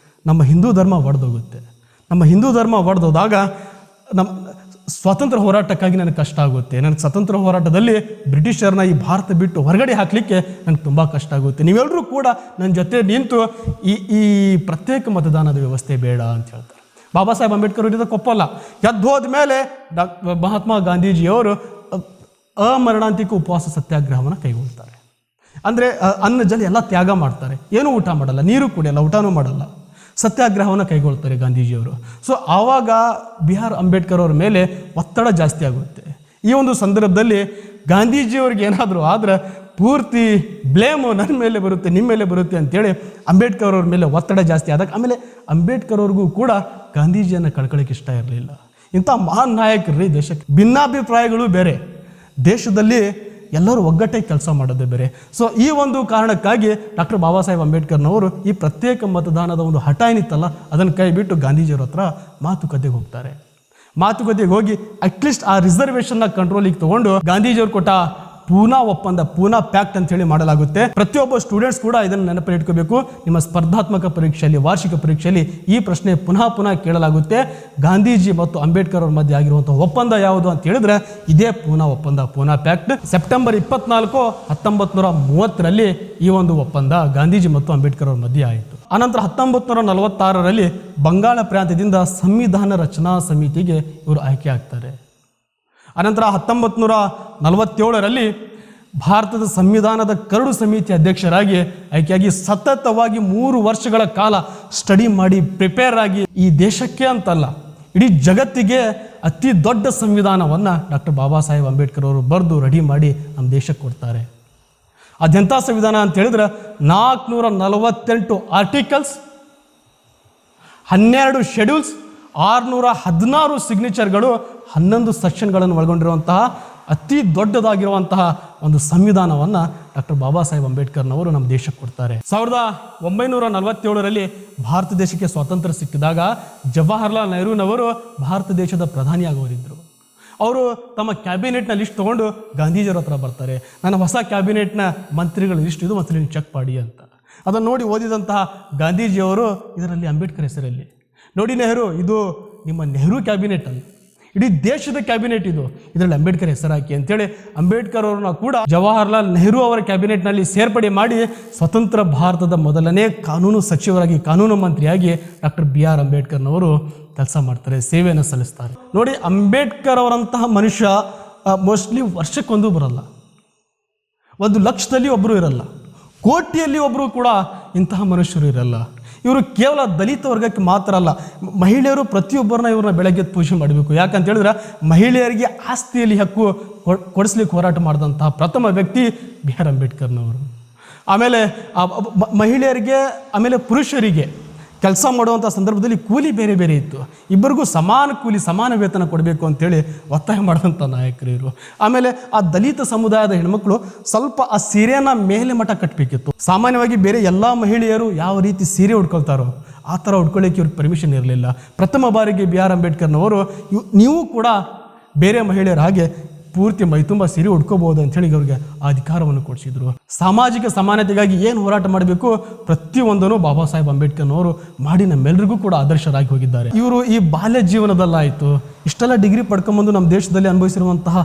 ನಮ್ಮ ಹಿಂದೂ ಧರ್ಮ ಒಡೆದೋಗುತ್ತೆ. ನಮ್ಮ ಹಿಂದೂ ಧರ್ಮ ಒಡೆದೋದಾಗ ನಮ್ಮ ಸ್ವಾತಂತ್ರ್ಯ ಹೋರಾಟಕ್ಕಾಗಿ ನನಗೆ ಕಷ್ಟ ಆಗುತ್ತೆ. ನನಗೆ ಸ್ವಾತಂತ್ರ್ಯ ಹೋರಾಟದಲ್ಲಿ ಬ್ರಿಟಿಷರ್ನ ಈ ಭಾರತ ಬಿಟ್ಟು ಹೊರಗಡೆ ಹಾಕಲಿಕ್ಕೆ ನನಗೆ ತುಂಬ ಕಷ್ಟ ಆಗುತ್ತೆ. ನೀವೆಲ್ಲರೂ ಕೂಡ ನನ್ನ ಜೊತೆ ನಿಂತು ಈ ಪ್ರತ್ಯೇಕ ಮತದಾನದ ವ್ಯವಸ್ಥೆ ಬೇಡ ಅಂತ ಹೇಳ್ತಾರೆ. ಬಾಬಾ ಸಾಹೇಬ್ ಅಂಬೇಡ್ಕರ್ ಇದಕ್ಕೆ ಒಪ್ಪಲ್ಲ. ಗೆದ್ದು ಹೋದ ಮೇಲೆ ಮಹಾತ್ಮ ಗಾಂಧೀಜಿಯವರು ಅಮರಣಾಂತಿಕ ಉಪವಾಸ ಸತ್ಯಾಗ್ರಹವನ್ನು ಕೈಗೊಳ್ತಾರೆ. ಅಂದರೆ ಅನ್ನ ಜಲ ಎಲ್ಲ ತ್ಯಾಗ ಮಾಡ್ತಾರೆ, ಏನೂ ಊಟ ಮಾಡಲ್ಲ, ನೀರು ಕುಡಿಯಲ್ಲ, ಊಟನೂ ಮಾಡಲ್ಲ, ಸತ್ಯಾಗ್ರಹವನ್ನು ಕೈಗೊಳ್ತಾರೆ ಗಾಂಧೀಜಿಯವರು. ಸೊ ಆವಾಗ BR ಅಂಬೇಡ್ಕರ್ ಅವ್ರ ಮೇಲೆ ಒತ್ತಡ ಜಾಸ್ತಿ ಆಗುತ್ತೆ. ಈ ಒಂದು ಸಂದರ್ಭದಲ್ಲಿ ಗಾಂಧೀಜಿಯವ್ರಿಗೆ ಏನಾದರೂ ಆದರೆ ಪೂರ್ತಿ ಬ್ಲೇಮು ನನ್ನ ಮೇಲೆ ಬರುತ್ತೆ, ನಿಮ್ಮ ಮೇಲೆ ಬರುತ್ತೆ ಅಂತೇಳಿ ಅಂಬೇಡ್ಕರ್ ಅವ್ರ ಮೇಲೆ ಒತ್ತಡ ಜಾಸ್ತಿ ಆದಾಗ ಆಮೇಲೆ ಅಂಬೇಡ್ಕರ್ ಅವ್ರಿಗೂ ಕೂಡ ಗಾಂಧೀಜಿಯನ್ನು ಕಳ್ಕೊಳ್ಳೋಕೆ ಇಷ್ಟ ಇರಲಿಲ್ಲ. ಇಂಥ ಮಹಾನ್ ನಾಯಕರು ರೀ. ದೇಶಕ್ಕೆ ಭಿನ್ನಾಭಿಪ್ರಾಯಗಳು ಬೇರೆ, ದೇಶದಲ್ಲಿ ಎಲ್ಲರೂ ಒಗ್ಗಟ್ಟಾಗಿ ಕೆಲಸ ಮಾಡೋದೇ ಬೇರೆ. ಸೊ ಈ ಒಂದು ಕಾರಣಕ್ಕಾಗಿ ಡಾಕ್ಟರ್ ಬಾಬಾ ಸಾಹೇಬ್ ಅಂಬೇಡ್ಕರ್ನವರು ಈ ಪ್ರತ್ಯೇಕ ಮತದಾನದ ಒಂದು ಹಠ ಏನಿತ್ತಲ್ಲ ಅದನ್ನು ಕೈ ಬಿಟ್ಟು ಗಾಂಧೀಜಿಯವ್ರ ಹತ್ರ ಮಾತುಕತೆಗೆ ಹೋಗ್ತಾರೆ. ಮಾತುಕತೆಗೆ ಹೋಗಿ ಅಟ್ಲೀಸ್ಟ್ ಆ ರಿಸರ್ವೇಷನ್ನ ಕಂಟ್ರೋಲಿಗೆ ತಗೊಂಡು ಗಾಂಧೀಜಿಯವ್ರು ಕೊಟ್ಟ ಪೂನಾ ಒಪ್ಪಂದ, ಪೂನಾ ಪ್ಯಾಕ್ಟ್ ಅಂತ ಹೇಳಿ ಮಾಡಲಾಗುತ್ತೆ. ಪ್ರತಿಯೊಬ್ಬ ಸ್ಟೂಡೆಂಟ್ಸ್ ಕೂಡ ಇದನ್ನು ನೆನಪಲ್ಲಿ ಇಟ್ಕೋಬೇಕು. ನಿಮ್ಮ ಸ್ಪರ್ಧಾತ್ಮಕ ಪರೀಕ್ಷೆಯಲ್ಲಿ, ವಾರ್ಷಿಕ ಪರೀಕ್ಷೆಯಲ್ಲಿ ಈ ಪ್ರಶ್ನೆ ಪುನಃ ಕೇಳಲಾಗುತ್ತೆ. ಗಾಂಧೀಜಿ ಮತ್ತು ಅಂಬೇಡ್ಕರ್ ಅವ್ರ ಮಧ್ಯೆ ಆಗಿರುವಂಥ ಒಪ್ಪಂದ ಯಾವುದು ಅಂತ ಹೇಳಿದ್ರೆ ಇದೇ ಪೂನಾ ಒಪ್ಪಂದ, ಪೂನಾ ಪ್ಯಾಕ್ಟ್. ಸೆಪ್ಟೆಂಬರ್ 24, 1930ರಲ್ಲಿ ಈ ಒಂದು ಒಪ್ಪಂದ ಗಾಂಧೀಜಿ ಮತ್ತು ಅಂಬೇಡ್ಕರ್ ಅವ್ರ ಮಧ್ಯೆ ಆಯಿತು. ಅನಂತರ 1946ರಲ್ಲಿ ಬಂಗಾಳ ಪ್ರಾಂತ್ಯದಿಂದ ಸಂವಿಧಾನ ರಚನಾ ಸಮಿತಿಗೆ ಇವರು ಆಯ್ಕೆ ಆಗ್ತಾರೆ. ಅನಂತರ 1947ರಲ್ಲಿ ಭಾರತದ ಸಂವಿಧಾನದ ಕರಡು ಸಮಿತಿ ಅಧ್ಯಕ್ಷರಾಗಿ ಆಯ್ಕೆಯಾಗಿ ಸತತವಾಗಿ 3 ವರ್ಷಗಳ ಕಾಲ ಸ್ಟಡಿ ಮಾಡಿ ಪ್ರಿಪೇರ್ ಆಗಿ ಈ ದೇಶಕ್ಕೆ ಅಂತಲ್ಲ ಇಡೀ ಜಗತ್ತಿಗೆ ಅತಿ ದೊಡ್ಡ ಸಂವಿಧಾನವನ್ನು ಡಾಕ್ಟರ್ ಬಾಬಾ ಸಾಹೇಬ್ ಅಂಬೇಡ್ಕರ್ ಅವರು ಬರೆದು ರೆಡಿ ಮಾಡಿ ನಮ್ಮ ದೇಶಕ್ಕೆ ಕೊಡ್ತಾರೆ. ಅದೆಂಥ ಸಂವಿಧಾನ ಅಂತ ಹೇಳಿದ್ರೆ 448 ಆರ್ಟಿಕಲ್ಸ್, 12 ಶೆಡ್ಯೂಲ್ಸ್, 616 ಸಿಗ್ನೇಚರ್ಗಳು, 11 ಸೆಕ್ಷನ್ಗಳನ್ನು ಒಳಗೊಂಡಿರುವಂತಹ ಅತಿ ದೊಡ್ಡದಾಗಿರುವಂತಹ ಒಂದು ಸಂವಿಧಾನವನ್ನು ಡಾಕ್ಟರ್ ಬಾಬಾ ಸಾಹೇಬ್ ಅಂಬೇಡ್ಕರ್ನವರು ನಮ್ಮ ದೇಶಕ್ಕೆ ಕೊಡ್ತಾರೆ. 1947ರಲ್ಲಿ ಭಾರತ ದೇಶಕ್ಕೆ ಸ್ವಾತಂತ್ರ್ಯ ಸಿಕ್ಕಿದಾಗ ಜವಾಹರ್ಲಾಲ್ ನೆಹರೂನವರು ಭಾರತ ದೇಶದ ಪ್ರಧಾನಿಯಾಗೋರಿದ್ದರು. ಅವರು ತಮ್ಮ ಕ್ಯಾಬಿನೆಟ್ನ ಲಿಸ್ಟ್ ತೊಗೊಂಡು ಗಾಂಧೀಜಿಯವ್ರ ಹತ್ರ ಬರ್ತಾರೆ. ನನ್ನ ಹೊಸ ಕ್ಯಾಬಿನೆಟ್ನ ಮಂತ್ರಿಗಳ ಲಿಸ್ಟ್ ಇದು, ಮತ್ತು ನೀವು ಚೆಕ್ ಮಾಡಿ ಅಂತ. ಅದನ್ನು ನೋಡಿ ಓದಿದಂತಹ ಗಾಂಧೀಜಿಯವರು ಇದರಲ್ಲಿ ಅಂಬೇಡ್ಕರ್ ಹೆಸರಲ್ಲಿ, ನೋಡಿ ನೆಹರು, ಇದು ನಿಮ್ಮ ನೆಹರು ಕ್ಯಾಬಿನೆಟ್ ಅಲ್ಲ, ಇಡೀ ದೇಶದ ಕ್ಯಾಬಿನೆಟ್ ಇದು, ಇದರಲ್ಲಿ ಅಂಬೇಡ್ಕರ್ ಹೆಸರಾಕಿ ಅಂತೇಳಿ ಅಂಬೇಡ್ಕರ್ ಅವ್ರನ್ನ ಕೂಡ ಜವಾಹರ್ಲಾಲ್ ನೆಹರು ಅವರ ಕ್ಯಾಬಿನೆಟ್ನಲ್ಲಿ ಸೇರ್ಪಡೆ ಮಾಡಿ ಸ್ವತಂತ್ರ ಭಾರತದ ಮೊದಲನೇ ಕಾನೂನು ಸಚಿವರಾಗಿ, ಕಾನೂನು ಮಂತ್ರಿಯಾಗಿ ಡಾಕ್ಟರ್ BR ಅಂಬೇಡ್ಕರ್ನವರು ಕೆಲಸ ಮಾಡ್ತಾರೆ, ಸೇವೆಯನ್ನು ಸಲ್ಲಿಸ್ತಾರೆ. ನೋಡಿ, ಅಂಬೇಡ್ಕರ್ ಅವರಂತಹ ಮನುಷ್ಯ ಮೋಸ್ಟ್ಲಿ ವರ್ಷಕ್ಕೊಂದು ಬರಲ್ಲ, 1 ಲಕ್ಷದಲ್ಲಿ ಒಬ್ಬರು ಇರಲ್ಲ, ಕೋಟಿಯಲ್ಲಿ ಒಬ್ಬರು ಕೂಡ ಇಂತಹ ಮನುಷ್ಯರು ಇರಲ್ಲ. ಇವರು ಕೇವಲ ದಲಿತ ವರ್ಗಕ್ಕೆ ಮಾತ್ರ ಅಲ್ಲ, ಮಹಿಳೆಯರು ಪ್ರತಿಯೊಬ್ಬರನ್ನ ಇವ್ರನ್ನ ಬೆಳಗ್ಗೆ ಪೂಜೆ ಮಾಡಬೇಕು. ಯಾಕಂತ ಹೇಳಿದ್ರೆ ಮಹಿಳೆಯರಿಗೆ ಆಸ್ತಿಯಲ್ಲಿ ಹಕ್ಕು ಕೊಡಿಸ್ಲಿಕ್ಕೆ ಹೋರಾಟ ಮಾಡಿದಂತಹ ಪ್ರಥಮ ವ್ಯಕ್ತಿ BR ಅಂಬೇಡ್ಕರ್ನವರು. ಆಮೇಲೆ ಮಹಿಳೆಯರಿಗೆ, ಆಮೇಲೆ ಪುರುಷರಿಗೆ ಕೆಲಸ ಮಾಡುವಂಥ ಸಂದರ್ಭದಲ್ಲಿ ಕೂಲಿ ಬೇರೆ ಬೇರೆ ಇತ್ತು, ಇಬ್ಬರಿಗೂ ಸಮಾನ ಕೂಲಿ, ಸಮಾನ ವೇತನ ಕೊಡಬೇಕು ಅಂತೇಳಿ ಒತ್ತಾಯ ಮಾಡಿದಂಥ ನಾಯಕರು ಇವರು. ಆಮೇಲೆ ಆ ದಲಿತ ಸಮುದಾಯದ ಹೆಣ್ಮಕ್ಳು ಸ್ವಲ್ಪ ಆ ಸೀರೆಯನ್ನು ಮೇಲೆ ಮಠ ಕಟ್ಟಬೇಕಿತ್ತು. ಸಾಮಾನ್ಯವಾಗಿ ಬೇರೆ ಎಲ್ಲ ಮಹಿಳೆಯರು ಯಾವ ರೀತಿ ಸೀರೆ ಉಟ್ಕೊಳ್ತಾರೋ ಆ ಥರ ಉಟ್ಕೊಳ್ಳಿಕ್ಕೆ ಇವ್ರಿಗೆ ಪರ್ಮಿಷನ್ ಇರಲಿಲ್ಲ. ಪ್ರಥಮ ಬಾರಿಗೆ BR ಅಂಬೇಡ್ಕರ್ನವರು ನೀವು ಕೂಡ ಬೇರೆ ಮಹಿಳೆಯರ ಹಾಗೆ ಪೂರ್ತಿ ಮೈತುಂಬ ಸೀರೆ ಉಟ್ಕೋಬಹುದು ಅಂಥೇಳಿ ಅವ್ರಿಗೆ ಆ ಅಧಿಕಾರವನ್ನು ಕೊಡಿಸಿದ್ರು. ಸಾಮಾಜಿಕ ಸಮಾನತೆಗಾಗಿ ಏನು ಹೋರಾಟ ಮಾಡಬೇಕು ಪ್ರತಿಯೊಂದನ್ನು ಬಾಬಾ ಸಾಹೇಬ್ ಅಂಬೇಡ್ಕರ್ನವರು ಮಾಡಿ ನಮ್ಮೆಲ್ಲರಿಗೂ ಕೂಡ ಆದರ್ಶರಾಗಿ ಹೋಗಿದ್ದಾರೆ. ಇವರು ಈ ಬಾಲ್ಯ ಜೀವನದಲ್ಲಾಯಿತು ಇಷ್ಟೆಲ್ಲ ಡಿಗ್ರಿ ಪಡ್ಕೊಂಬಂದು ನಮ್ಮ ದೇಶದಲ್ಲಿ ಅನುಭವಿಸಿರುವಂತಹ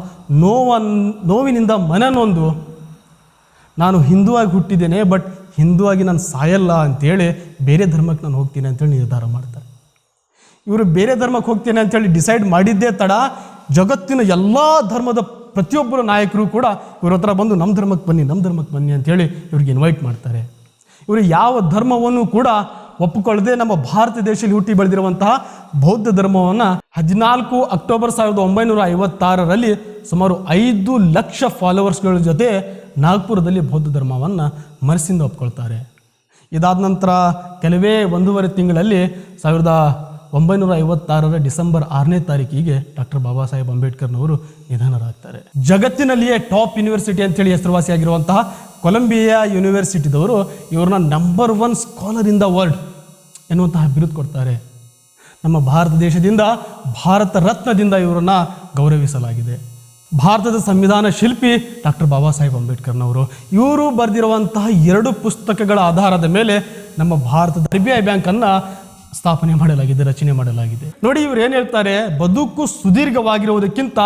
ನೋವಿನಿಂದ ಮನನೊಂದು, ನಾನು ಹಿಂದೂವಾಗಿ ಹುಟ್ಟಿದ್ದೇನೆ ಬಟ್ ಹಿಂದೂವಾಗಿ ನಾನು ಸಾಯಲ್ಲ ಅಂತೇಳಿ ಬೇರೆ ಧರ್ಮಕ್ಕೆ ನಾನು ಹೋಗ್ತೀನಿ ಅಂತೇಳಿ ನಿರ್ಧಾರ ಮಾಡ್ತಾರೆ. ಇವರು ಬೇರೆ ಧರ್ಮಕ್ಕೆ ಹೋಗ್ತೇನೆ ಅಂತೇಳಿ ಡಿಸೈಡ್ ಮಾಡಿದ್ದೇ ತಡ ಜಗತ್ತಿನ ಎಲ್ಲ ಧರ್ಮದ ಪ್ರತಿಯೊಬ್ಬರು ನಾಯಕರು ಕೂಡ ಇವ್ರ ಹತ್ರ ಬಂದು ನಮ್ಮ ಧರ್ಮಕ್ಕೆ ಬನ್ನಿ, ನಮ್ಮ ಧರ್ಮಕ್ಕೆ ಬನ್ನಿ ಅಂತೇಳಿ ಇವ್ರಿಗೆ ಇನ್ವೈಟ್ ಮಾಡ್ತಾರೆ. ಇವರು ಯಾವ ಧರ್ಮವನ್ನು ಕೂಡ ಒಪ್ಪಿಕೊಳ್ಳದೆ ನಮ್ಮ ಭಾರತ ದೇಶದಲ್ಲಿ ಹುಟ್ಟಿ ಬೆಳೆದಿರುವಂತಹ ಬೌದ್ಧ ಧರ್ಮವನ್ನು 14 ಅಕ್ಟೋಬರ್ 1956ರಲ್ಲಿ ಸುಮಾರು 5 ಲಕ್ಷ ಫಾಲೋವರ್ಸ್ಗಳ ಜೊತೆ ನಾಗ್ಪುರದಲ್ಲಿ ಬೌದ್ಧ ಧರ್ಮವನ್ನು ಮನಸ್ಸಿಂದ ಒಪ್ಕೊಳ್ತಾರೆ. ಇದಾದ ನಂತರ ಕೆಲವೇ 1.5 ತಿಂಗಳಲ್ಲಿ 1956 ಡಿಸೆಂಬರ್ 6ನೇ ತಾರೀಕಿಗೆ doctor Baba Saheb ಅಂಬೇಡ್ಕರ್ನವರು ನಿಧನರಾಗ್ತಾರೆ. ಜಗತ್ತಿನಲ್ಲಿಯೇ top university ಅಂತೇಳಿ ಹೆಸರುವಾಸಿಯಾಗಿರುವಂತಹ ಕೊಲಂಬಿಯಾ ಯೂನಿವರ್ಸಿಟಿದವರು ಇವ್ರನ್ನ number 1 scholar in the world ಎನ್ನುವಂತಹ ಬಿರುದು ಕೊಡ್ತಾರೆ. ನಮ್ಮ ಭಾರತ ದೇಶದಿಂದ ಭಾರತ ರತ್ನದಿಂದ ಇವರನ್ನ ಗೌರವಿಸಲಾಗಿದೆ. ಭಾರತದ ಸಂವಿಧಾನ ಶಿಲ್ಪಿ ಡಾಕ್ಟರ್ ಬಾಬಾ ಸಾಹೇಬ್ ಅಂಬೇಡ್ಕರ್ನವರು, ಇವರು ಬರೆದಿರುವಂತಹ 2 ಪುಸ್ತಕಗಳ ಆಧಾರದ ಮೇಲೆ ನಮ್ಮ ಭಾರತದ RBI ಬ್ಯಾಂಕನ್ನು ಸ್ಥಾಪನೆ ಮಾಡಲಾಗಿದೆ, ರಚನೆ ಮಾಡಲಾಗಿದೆ. ನೋಡಿ, ಇವ್ರು ಏನು ಹೇಳ್ತಾರೆ, ಬದುಕು ಸುದೀರ್ಘವಾಗಿರುವುದಕ್ಕಿಂತ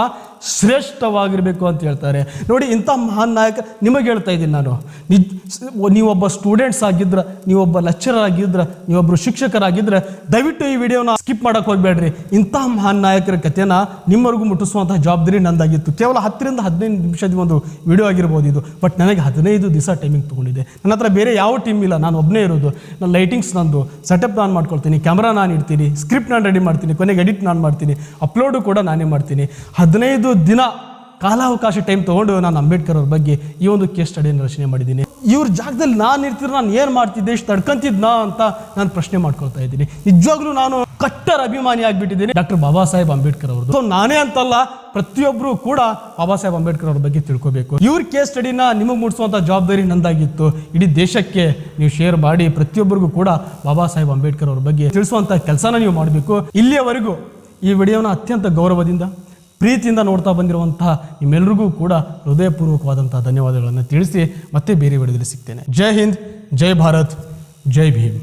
ಶ್ರೇಷ್ಠವಾಗಿರಬೇಕು ಅಂತ ಹೇಳ್ತಾರೆ. ನೋಡಿ, ಇಂಥ ಮಹಾನ್ ನಾಯಕ ನಿಮಗೆ ಹೇಳ್ತಾ ಇದ್ದೀನಿ ನಾನು. ನೀವೊಬ್ಬ ಸ್ಟೂಡೆಂಟ್ಸ್ ಆಗಿದ್ರೆ, ನೀವೊಬ್ಬ ಲೆಕ್ಚರರ್ ಆಗಿದ್ರೆ, ನೀವೊಬ್ಬರು ಶಿಕ್ಷಕರಾಗಿದ್ದರೆ ದಯವಿಟ್ಟು ಈ ವಿಡಿಯೋನ ಸ್ಕಿಪ್ ಮಾಡೋಕ್ಕೆ ಹೋಗಬೇಡ್ರಿ. ಇಂತಹ ಮಹಾನ್ ನಾಯಕರ ಕಥೆನ ನಿಮ್ಮವರೆಗೂ ಮುಟ್ಟಿಸುವಂತಹ ಜವಾಬ್ದಾರಿ ನಂದಾಗಿತ್ತು. ಕೇವಲ 10 ರಿಂದ 15 ನಿಮಿಷದ ಒಂದು ವಿಡಿಯೋ ಆಗಿರ್ಬೋದು ಇದು, ಬಟ್ ನನಗೆ 15 ದಿವಸ ಟೈಮಿಂಗ್ ತೊಗೊಂಡಿದೆ. ನನ್ನ ಹತ್ರ ಬೇರೆ ಯಾವ ಟೀಮ್ ಇಲ್ಲ, ನಾನು ಒಬ್ಬನೇ ಇರೋದು. ನಾನು ಲೈಟಿಂಗ್ಸ್ ನಂದು, ಸೆಟಪ್ ನಾನು ಮಾಡ್ಕೊಳ್ತೀನಿ, ಕ್ಯಾಮ್ರಾ ನಾನು ಇಡ್ತೀನಿ, ಸ್ಕ್ರಿಪ್ಟ್ ನಾನು ರೆಡಿ ಮಾಡ್ತೀನಿ, ಕೊನೆಗೆ ಎಡಿಟ್ ನಾನು ಮಾಡ್ತೀನಿ, ಅಪ್ಲೋಡು ಕೂಡ ನಾನೇ ಮಾಡ್ತೀನಿ. 15 ದಿನ ಕಾಲಾವಕಾಶ ಟೈಮ್ ತೊಗೊಂಡು ನಾನು ಅಂಬೇಡ್ಕರ್ ಅವ್ರ ಬಗ್ಗೆ ಈ ಒಂದು ಕೇಸ್ ಸ್ಟಡಿಯನ್ನು ರಚನೆ ಮಾಡಿದ್ದೀನಿ. ಇವ್ರ ಜಾಗದಲ್ಲಿ ನಾನು ಇರ್ತಿದ್ರೆ ನಾನು ಏನು ಮಾಡ್ತಿದ್ದೆ, ಇಷ್ಟು ತಡ್ಕೊಂತಿದ್ನಾ ಅಂತ ನಾನು ಪ್ರಶ್ನೆ ಮಾಡ್ಕೊಳ್ತಾ ಇದ್ದೀನಿ. ನಿಜವಾಗ್ಲೂ ನಾನು ಕಟ್ಟರ್ ಅಭಿಮಾನಿ ಆಗಿಬಿಟ್ಟಿದ್ದೀನಿ ಡಾಕ್ಟರ್ ಬಾಬಾ ಸಾಹೇಬ್ ಅಂಬೇಡ್ಕರ್ ಅವ್ರದ್ದು. ಸೊ ನಾನೇ ಅಂತಲ್ಲ, ಪ್ರತಿಯೊಬ್ಬರು ಕೂಡ ಬಾಬಾ ಸಾಹೇಬ್ ಅಂಬೇಡ್ಕರ್ ಅವ್ರ ಬಗ್ಗೆ ತಿಳ್ಕೋಬೇಕು. ಇವ್ರ ಕೇಸ್ ಸ್ಟಡಿನ ನಿಮಗೆ ಮುಟ್ಟಿಸುವಂಥ ಜವಾಬ್ದಾರಿ ನಂದಾಗಿತ್ತು. ಇಡೀ ದೇಶಕ್ಕೆ ನೀವು ಶೇರ್ ಮಾಡಿ ಪ್ರತಿಯೊಬ್ಬರಿಗೂ ಕೂಡ ಬಾಬಾ ಸಾಹೇಬ್ ಅಂಬೇಡ್ಕರ್ ಅವ್ರ ಬಗ್ಗೆ ತಿಳಿಸುವಂಥ ಕೆಲಸನ ನೀವು ಮಾಡಬೇಕು. ಇಲ್ಲಿಯವರೆಗೂ ಈ ವಿಡಿಯೋನ ಅತ್ಯಂತ ಗೌರವದಿಂದ ಪ್ರೀತಿಯಿಂದ ನೋಡ್ತಾ ಬಂದಿರುವಂತಹ ನಿಮ್ಮೆಲ್ಲರಿಗೂ ಕೂಡ ಹೃದಯಪೂರ್ವಕವಾದಂತಹ ಧನ್ಯವಾದಗಳನ್ನು ತಿಳಿಸಿ ಮತ್ತೆ ಬೇರೆ ವಿಡಿಯೋದಲ್ಲಿ ಸಿಗ್ತೇನೆ. ಜೈ ಹಿಂದ್, ಜೈ ಭಾರತ್, ಜೈ ಭೀಮ್.